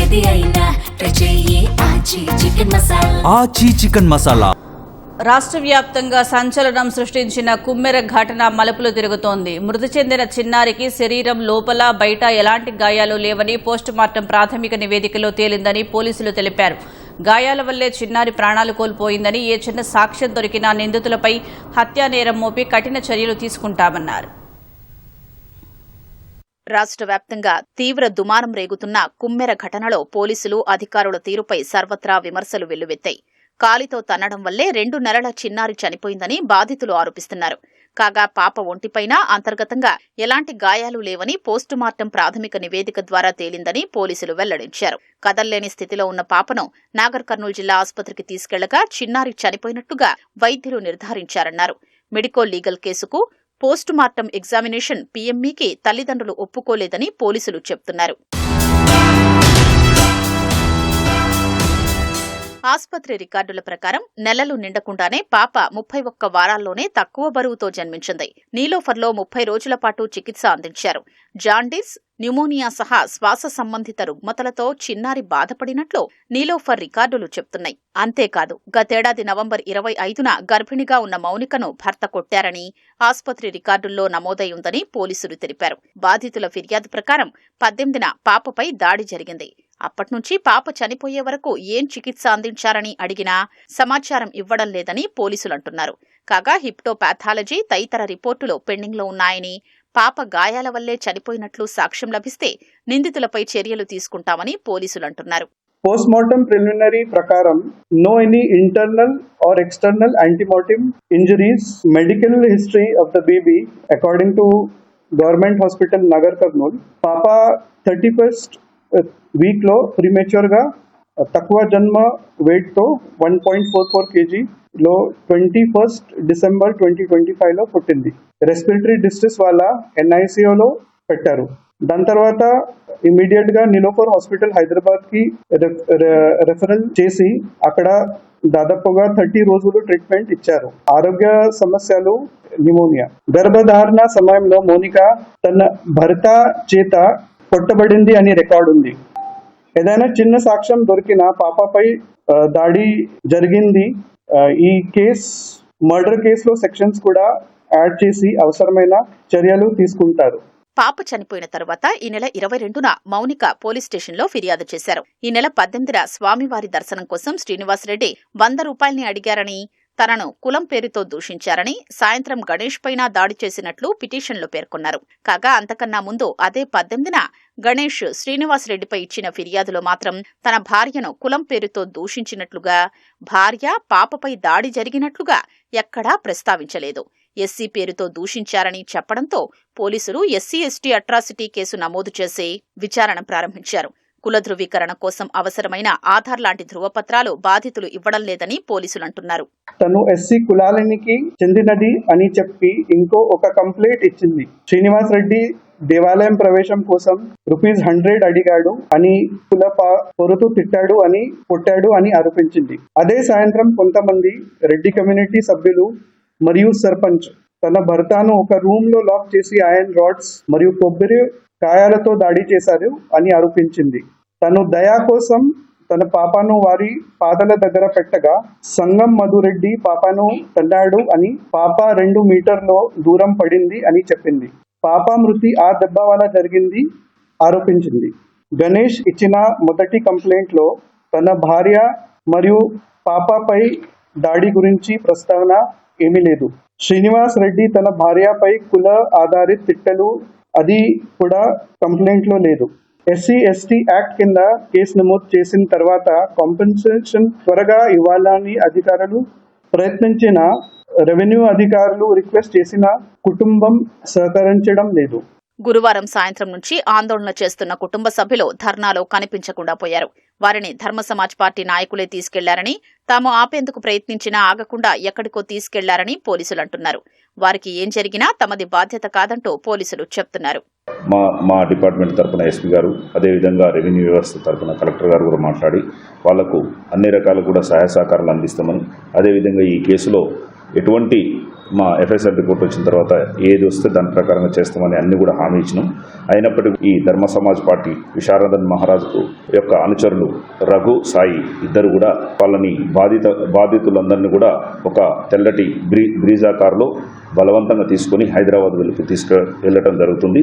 ఏది అయినా ట్రై చెయ్యి ఆచి చికెన్ మసాలా. ఆచి చికెన్ మసాలా. రాష్ట్ర వ్యాప్తంగా సంచలనం సృష్టించిన కుమ్మెర ఘటన మలుపులు తిరుగుతోంది. మృతి చెందిన చిన్నారికి శరీరం లోపల బయట ఎలాంటి గాయాలు లేవని పోస్టుమార్టం ప్రాథమిక నివేదికలో తేలిందని పోలీసులు తెలిపారు. గాయాల వల్లే చిన్నారి ప్రాణాలు కోల్పోయిందని, ఏ చిన్న సాక్ష్యం దొరికినా నిందితులపై హత్యా నేరం మోపి కఠిన చర్యలు తీసుకుంటామన్నారు. రాష్ట్ర వ్యాప్తంగా తీవ్ర దుమారం రేగుతున్న కుమ్మెర ఘటనలో పోలీసులు అధికారుల తీరుపై సర్వత్రా విమర్శలు వెల్లువెత్తాయి. కాలితో తన్నడం వల్లే 2 నెలల చిన్నారి చనిపోయిందని బాధితులు ఆరోపిస్తున్నారు. కాగా పాప ఒంటిపైన అంతర్గతంగా ఎలాంటి గాయాలు లేవని పోస్టుమార్టం ప్రాథమిక నివేదిక ద్వారా తేలిందని పోలీసులు వెల్లడించారు. కదల్లేని స్థితిలో ఉన్న పాపను నాగర్ కర్నూలు జిల్లా ఆసుపత్రికి తీసుకెళ్లగా చిన్నారి చనిపోయినట్టుగా వైద్యులు నిర్ధారించారన్నారు. మెడికో లీగల్ కేసుకు పోస్టుమార్టం ఎగ్జామినేషన్ పీఎంఈకి తల్లిదండ్రులు ఒప్పుకోలేదని పోలీసులు చెబుతున్నారు. ఆసుపత్రి రికార్డుల ప్రకారం నెలలు నిండకుండానే పాప 31 వారాల్లోనే తక్కువ బరువుతో జన్మించింది. నీలోఫర్లో 30 రోజుల పాటు చికిత్స అందించారు. జాండీస్, న్యూమోనియా సహా శ్వాస సంబంధిత రుగ్మతలతో చిన్నారి బాధపడినట్లు నీలోఫర్ రికార్డులు చెప్తున్నాయి. అంతేకాదు, గతేడాది నవంబర్ 25న గర్భిణిగా ఉన్న మౌనికను భర్త కొట్టారని ఆసుపత్రి రికార్డుల్లో నమోదై ఉందని పోలీసులు తెలిపారు. బాధితుల ఫిర్యాదు ప్రకారం 18న పాపపై దాడి జరిగింది. అప్పట్నుంచి పాప చనిపోయే వరకు ఏం చికిత్స అందించారని అడిగినా సమాచారం ఇవ్వడం లేదని పోలీసులంటున్నారు. కాగా హిప్టోపాథాలజీ తదితర రిపోర్టులు పెండింగ్లో ఉన్నాయని, పాప గాయాల వల్లే చనిపోయినట్లు సాక్ష్యం లభిస్తే నిందితులపై చర్యలు తీసుకుంటామని పోలీసులంటున్నారు. పోస్ట్మార్టం ప్రిలిమినరీ ప్రకారం no any internal or external antemortem injuries, medical history of the baby according to Government Hospital Nagar Karnool. Papa 31st week లో ప్రీమెచ్యూర్ గా తక్కువ జన్మ వెయిట్ తో 1.44 kg లో 21st డిసెంబర్ 2025 లో పుట్టింది. రెస్పిరేటరీ డిస్ట్రెస్ వల్ల NICU లో పెట్టారు. దాని తర్వాత ఇమీడియట్ గా నిలోఫర్ హాస్పిటల్ హైదరాబాద్ కి రెఫరల్ చేసి అక్కడ దాదాపుగా 30 రోజులు ట్రీట్మెంట్ ఇచ్చారు. ఆరోగ్య సమస్యలు న్యూమోనియా. గర్భధారణ సమయంలో మోనికా తన భర్త చేత కొట్టబడింది అని రికార్డు ఉంది. ఏదైనా చిన్న సాక్ష్యం దొరికినా పాపపై దాడి జరిగింది. ఈ కేస్ మర్డర్ కేసులో సెక్షన్స్ కూడా యాడ్ చేసి అవసరమైన చర్యలు తీసుకుంటారు. పాప చనిపోయిన తర్వాత ఈ నెల 22న మౌనిక పోలీస్ స్టేషన్లో ఫిర్యాదు చేశారు. ఈ నెల 18న స్వామివారి దర్శనం కోసం శ్రీనివాసరెడ్డి 100 రూపాయల్ని అడిగారని, తనను కులం పేరుతో దూషించారని, సాయంత్రం గణేష్ పైన దాడి చేసినట్లు పిటిషన్లో పేర్కొన్నారు. కాగా అంతకన్నా ముందు అదే 18న గణేష్ శ్రీనివాసరెడ్డిపై ఇచ్చిన ఫిర్యాదులో మాత్రం తన భార్యను కులం పేరుతో దూషించినట్లుగా, భార్య పాపపై దాడి జరిగినట్లుగా ఎక్కడా ప్రస్తావించలేదు. ఎస్సీ పేరుతో దూషించారని చెప్పడంతో పోలీసులు SC/ST అట్రాసిటీ కేసు నమోదు చేసి విచారణ ప్రారంభించారు. కుల ధృవీకరణ కోసం అవసరమైన ఆధార్ లాంటి ధృవపత్రాలు బాధితులు ఇవ్వడం లేదని పోలీసులు అంటున్నారు. తను ఎస్సీ కులానికి చెందినది అని చెప్పి ఇంకో ఒక కంప్లైంట్ ఇచ్చింది. శ్రీనివాస్ రెడ్డి దేవాలయం ప్రవేశం కోసం ₹100 అడిగాడు అని, కుల పొరుతూ తిట్టాడు అని, కొట్టాడు అని ఆరోపించింది. అదే సాయంత్రం కొంతమంది రెడ్డి కమ్యూనిటీ సభ్యులు మరియు సర్పంచ్ తన భర్తను ఒక రూమ్ లో లాక్ చేసి ఐరన్ రాడ్స్ మరియు కొబ్బరి కాయాలతో దాడి చేశారు అని ఆరోపించింది. తను దయా కోసం తన పాపను వారి పాదాల దగ్గర పెట్టగా సంగం మధురెడ్డి పాపను తన్నాడు అని, పాప 2 మీటర్ల దూరం పడింది అని చెప్పింది. పాప మృతి ఆ దెబ్బ వల్ల జరిగింది ఆరోపించింది. గణేష్ ఇచ్చిన మొదటి కంప్లైంట్ లో తన భార్య మరియు పాపపై దాడి గురించి ప్రస్తావన ఏమీ లేదు. శ్రీనివాస్ రెడ్డి తన భార్యపై కుల ఆధారిత తిట్టలు అది కూడా కంప్లైంట్ లో లేదు. SC/ST యాక్ట్ కింద కేసు నమోదు చేసిన తర్వాత కాంపెన్సేషన్ త్వరగా ఇవ్వాలని అధికారులు ప్రయత్నించిన రెవెన్యూ అధికారులు రిక్వెస్ట్ చేసిన కుటుంబం సహకరించడం లేదు. గురువారం సాయంత్రం నుంచి ఆందోళన చేస్తున్న కుటుంబ సభ్యులు ధర్నాలో కనిపించకుండా పోయారు. వారిని ధర్మ సమాజ్ పార్టీ నాయకులే తీసుకెళ్లారని, తాము ఆపేందుకు ప్రయత్నించినా ఆగకుండా ఎక్కడికో తీసుకెళ్లారని పోలీసులు అంటున్నారు. వారికి ఏం జరిగినా తమది బాధ్యత కాదంటూ పోలీసులు చెప్తున్నారు. మా డిపార్ట్మెంట్ తరఫున ఎస్పీ గారు, అదేవిధంగా రెవెన్యూ వ్యవస్థ తరఫున కలెక్టర్ గారు కూడా మాట్లాడి వాళ్లకు అన్ని రకాలు కూడా సహాయ సహకారాలు అందిస్తామని, అదేవిధంగా ఈ కేసులో ఎటువంటి మా ఎఫ్ఐఆర్ రిపోర్ట్ వచ్చిన తర్వాత ఏది వస్తే దాని ప్రకారంగా చేస్తామని అన్ని కూడా హామీ ఇచ్చినాం. అయినప్పటికీ ఈ ధర్మ సమాజ్ పార్టీ విశారదన్ మహారాజు యొక్క అనుచరులు రఘు, సాయి ఇద్దరు కూడా వాళ్ళని బాధితులందరినీ కూడా ఒక తెల్లటి బ్రీజా కారులో బలవంతంగా తీసుకొని హైదరాబాద్ తీసుకెళ్లడం జరుగుతుంది.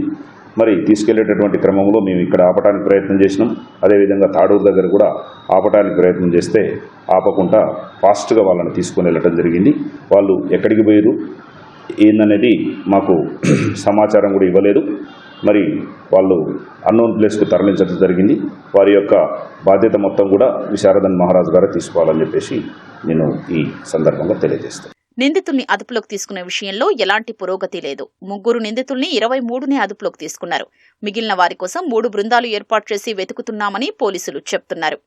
మరి తీసుకెళ్లేటటువంటి క్రమంలో మేము ఇక్కడ ఆపడానికి ప్రయత్నం చేసినాం. అదేవిధంగా తాడూరు దగ్గర కూడా ఆపడానికి ప్రయత్నం చేస్తే ఆపకుండా ఫాస్ట్గా వాళ్ళని తీసుకొని వెళ్ళటం జరిగింది. వాళ్ళు ఎక్కడికి పోయారు ఏందనేది మాకు సమాచారం కూడా ఇవ్వలేదు. మరి వాళ్ళు అన్నోన్ ప్లేస్కు తరలించడం జరిగింది. వారి యొక్క బాధ్యత మొత్తం కూడా విశారదన్ మహారాజు గారు తీసుకోవాలని చెప్పేసి నేను ఈ సందర్భంగా తెలియజేస్తాను. నిందితుల్ని అదుపులోకి తీసుకునే విషయంలో ఎలాంటి పురోగతి లేదు. 3 నిందితుల్ని 23నే అదుపులోకి తీసుకున్నారు. మిగిలిన వారి కోసం 3 బృందాలు ఏర్పాటు చేసి వెతుకుతున్నామని పోలీసులు చెప్తున్నారు.